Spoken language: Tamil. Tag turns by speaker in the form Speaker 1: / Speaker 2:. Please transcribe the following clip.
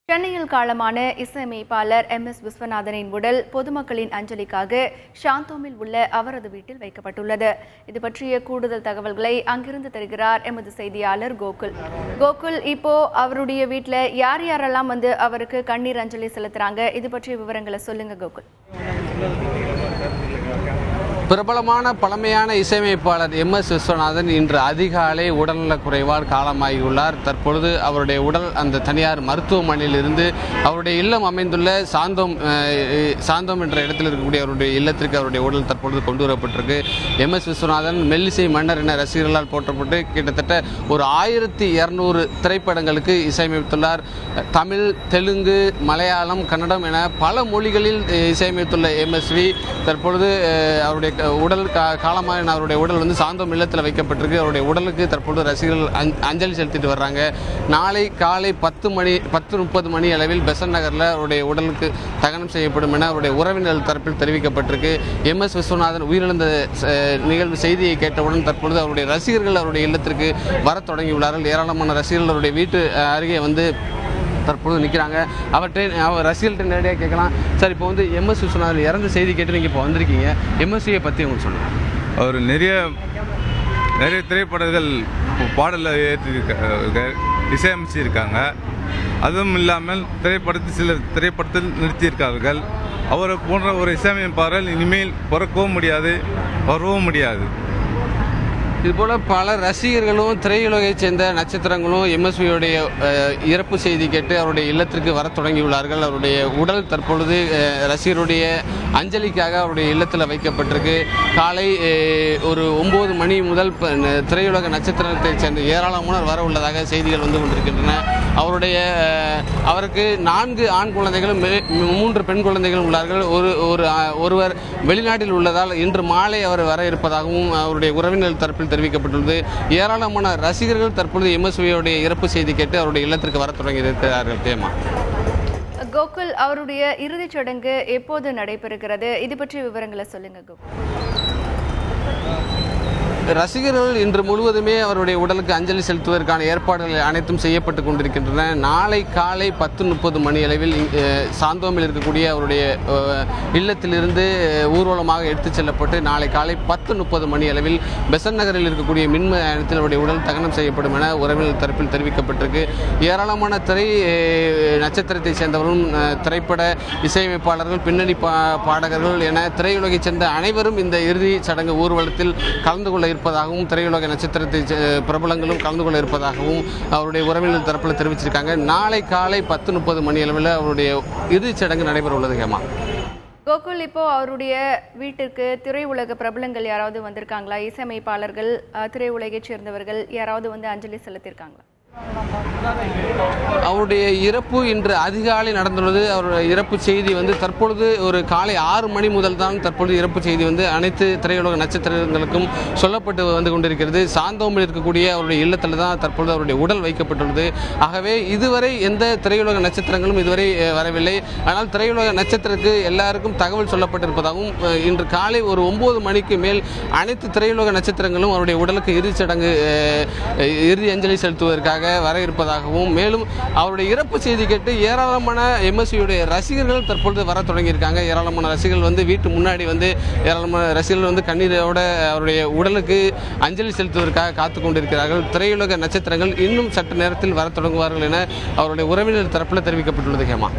Speaker 1: சென்னையில் காலமான இசையமைப்பாளர் எம்.எஸ். விஸ்வநாதனின் உடல் பொதுமக்களின் அஞ்சலிக்காக சாந்தோமில் உள்ள அவரது வீட்டில் வைக்கப்பட்டுள்ளது. இது பற்றிய கூடுதல் தகவல்களை அங்கிருந்து தருகிறார் எமது செய்தியாளர் கோகுல். இப்போ அவருடைய வீட்டில் யார் யாரெல்லாம் வந்து அவருக்கு கண்ணீர் அஞ்சலி செலுத்துறாங்க, இது பற்றிய விவரங்களை சொல்லுங்க கோகுல்.
Speaker 2: பிரபலமான பழமையான இசையமைப்பாளர் எம்.எஸ். விஸ்வநாதன் இன்று அதிகாலை உடல்நலக் குறைவால் காலமாகியுள்ளார். தற்பொழுது அவருடைய உடல் அந்த தனியார் மருத்துவமனையில் இருந்து அவருடைய இல்லம் அமைந்துள்ள சாந்தோம் என்ற இடத்தில் இருக்கக்கூடிய அவருடைய இல்லத்திற்கு அவருடைய உடல் தற்பொழுது கொண்டு வரப்பட்டிருக்கு. எம்.எஸ். விஸ்வநாதன் மெல்லிசை மன்னர் என ரசிகர்களால் போற்றப்பட்டு கிட்டத்தட்ட ஒரு 1200 திரைப்படங்களுக்கு இசையமைத்துள்ளார். தமிழ், தெலுங்கு, மலையாளம், கன்னடம் என பல மொழிகளில் இசையமைத்துள்ள எம்.எஸ்.வி தற்பொழுது அவருடைய உடல் காலமான அவருடைய உடல் வந்து சாந்தோம் இல்லத்தில் வைக்கப்பட்டிருக்கு. அவருடைய உடலுக்கு தற்பொழுது ரசிகர்கள் அஞ்சலி செலுத்திட்டு வர்றாங்க. நாளை காலை 10:30 மணி அளவில் பெசன்ட் நகரில் அவருடைய உடலுக்கு தகனம் செய்யப்படும் என அவருடைய உறவினர்கள் தரப்பில் தெரிவிக்கப்பட்டிருக்கு. எம்.எஸ். விஸ்வநாதன் உயிரிழந்த நிகழ்வு செய்தியை கேட்டவுடன் தற்பொழுது அவருடைய ரசிகர்கள் அவருடைய இல்லத்திற்கு வர தொடங்கியுள்ளார்கள். ஏராளமான ரசிகர்கள் அவருடைய வீட்டு அருகே வந்து தற்பொழுது நிற்கிறாங்க. அவர் ரசிகர்கள்ட்ட நேரடியாக கேட்கலாம். சார், இப்போ வந்து எம்.எஸ். விஸ்வநாதன் இறந்த செய்தி கேட்டு நீங்கள் இப்போ வந்திருக்கீங்க, எம்எஸ்வியை பற்றி உங்களுக்கு சொல்லுங்கள்.
Speaker 3: அவர் நிறைய திரைப்படங்கள் பாடலில் இசையமைச்சிருக்காங்க. அதுவும் இல்லாமல் சில திரைப்படத்தில் நிறுத்தியிருக்கார்கள். அவரை போன்ற ஒரு இசையமைப்பாளர் இனிமேல் பிறக்கவும் முடியாது, வரவும் முடியாது.
Speaker 2: இதுபோல் பல ரசிகர்களும் திரையுலகைச் சேர்ந்த நட்சத்திரங்களும் எம்எஸ்வியுடைய இறப்பு செய்தி கேட்டு அவருடைய இல்லத்திற்கு வர தொடங்கியுள்ளார்கள். அவருடைய உடல் தற்பொழுது ரசிகருடைய அஞ்சலிக்காக அவருடைய இல்லத்தில் வைக்கப்பட்டிருக்கு. காலை ஒரு 9 மணி முதல் திரையுலக நட்சத்திரத்தைச் சேர்ந்த ஏராளமானோர் வர உள்ளதாக செய்திகள் வந்து கொண்டிருக்கின்றன. அவருக்கு 4 ஆண் குழந்தைகளும் 3 பெண் குழந்தைகளும் உள்ளார்கள். ஒருவர் வெளிநாட்டில் உள்ளதால் இன்று மாலை அவர் வர இருப்பதாகவும் அவருடைய உறவினர் தரப்பில் தெரிவிக்கப்பட்டுள்ளது. ஏராளமான ரசிகர்கள் தற்பொழுது எம்எஸ்வியுடைய இறப்பு செய்தி கேட்டு அவருடைய இல்லத்திற்கு வர தொடங்கி இருக்கிறார்கள். தேமா
Speaker 1: கோகுல், அவருடைய இறுதிச் சடங்கு எப்போது நடைபெறுகிறது, இது பற்றிய விவரங்களை சொல்லுங்க கோகுல்.
Speaker 2: ரசிகர்கள் இன்று முழுவதுமே அவருடைய உடலுக்கு அஞ்சலி செலுத்துவதற்கான ஏற்பாடுகள் அனைத்தும் செய்யப்பட்டு கொண்டிருக்கின்றன. நாளை காலை 10:30 மணி அளவில் சாந்தோமில் இருக்கக்கூடிய அவருடைய இல்லத்திலிருந்து ஊர்வலமாக எடுத்துச் செல்லப்பட்டு நாளை காலை 10:30 மணி அளவில் பெசன்ட் நகரில் இருக்கக்கூடிய மின்மயானத்தில் அவருடைய உடல் தகனம் செய்யப்படும் என உறவினர் தரப்பில் தெரிவிக்கப்பட்டிருக்கு. ஏராளமான திரை நட்சத்திரத்தை சேர்ந்தவர்களும் திரைப்பட இசையமைப்பாளர்கள், பின்னணி பாடகர்கள் என திரையுலகைச் சேர்ந்த அனைவரும் இந்த இறுதி சடங்கு ஊர்வலத்தில் கலந்து கொள்ள இருப்பதாகவும் திரையுலக நட்சத்திரத்தை பிரபலங்களும் கலந்து கொள்ள இருப்பதாகவும் அவருடைய உறவினர் தரப்பில் தெரிவிச்சிருக்காங்க. நாளை காலை 10:30 மணி அளவில் அவருடைய இறுதிச் சடங்கு நடைபெற உள்ளது. ஹேமா
Speaker 1: கோகுல், இப்போ அவருடைய வீட்டிற்கு திரையுலக பிரபலங்கள் யாராவது வந்திருக்காங்களா? இசையமைப்பாளர்கள், திரையுலகைச் சேர்ந்தவர்கள் யாராவது வந்து அஞ்சலி செலுத்தியிருக்காங்களா?
Speaker 2: அவருடைய இறப்பு இன்று அதிகாலை நடந்துள்ளது. அவருடைய இறப்பு செய்தி வந்து தற்பொழுது ஒரு காலை 6 மணி முதல் தான் தற்பொழுது இறப்பு செய்தி வந்து அனைத்து திரையுலக நட்சத்திரங்களுக்கும் சொல்லப்பட்டு வந்து கொண்டிருக்கிறது. சாந்தோமில் இருக்கக்கூடிய அவருடைய இல்லத்தில் தான் தற்பொழுது அவருடைய உடல் வைக்கப்பட்டுள்ளது. ஆகவே இதுவரை எந்த திரையுலக நட்சத்திரங்களும் இதுவரை வரவில்லை. ஆனால் திரையுலக நட்சத்திரத்துக்கு எல்லாருக்கும் தகவல் சொல்லப்பட்டிருப்பதாகவும் இன்று காலை ஒரு 9 மணிக்கு மேல் அனைத்து திரையுலக நட்சத்திரங்களும் அவருடைய உடலுக்கு இறுதி அஞ்சலி செலுத்துவதற்காக வர இருப்பதாகவும், மேலும் அவருடைய இறப்பு செய்தி கேட்டு ஏராளமான எம்எஸ்வியுடைய ரசிகர்கள் தற்பொழுது வர தொடங்கியிருக்காங்க. ஏராளமான ரசிகர்கள் வந்து வீட்டு முன்னாடி வந்து ஏராளமான ரசிகர்கள் வந்து கண்ணீரோட அவருடைய உடலுக்கு அஞ்சலி செலுத்துவதற்காக காத்து கொண்டிருக்கிறார்கள். திரையுலக நட்சத்திரங்கள் இன்னும் சற்று நேரத்தில் வர தொடங்குவார்கள் என அவருடைய உறவினர் தரப்பில் தெரிவிக்கப்பட்டுள்ளது. ஹேமா.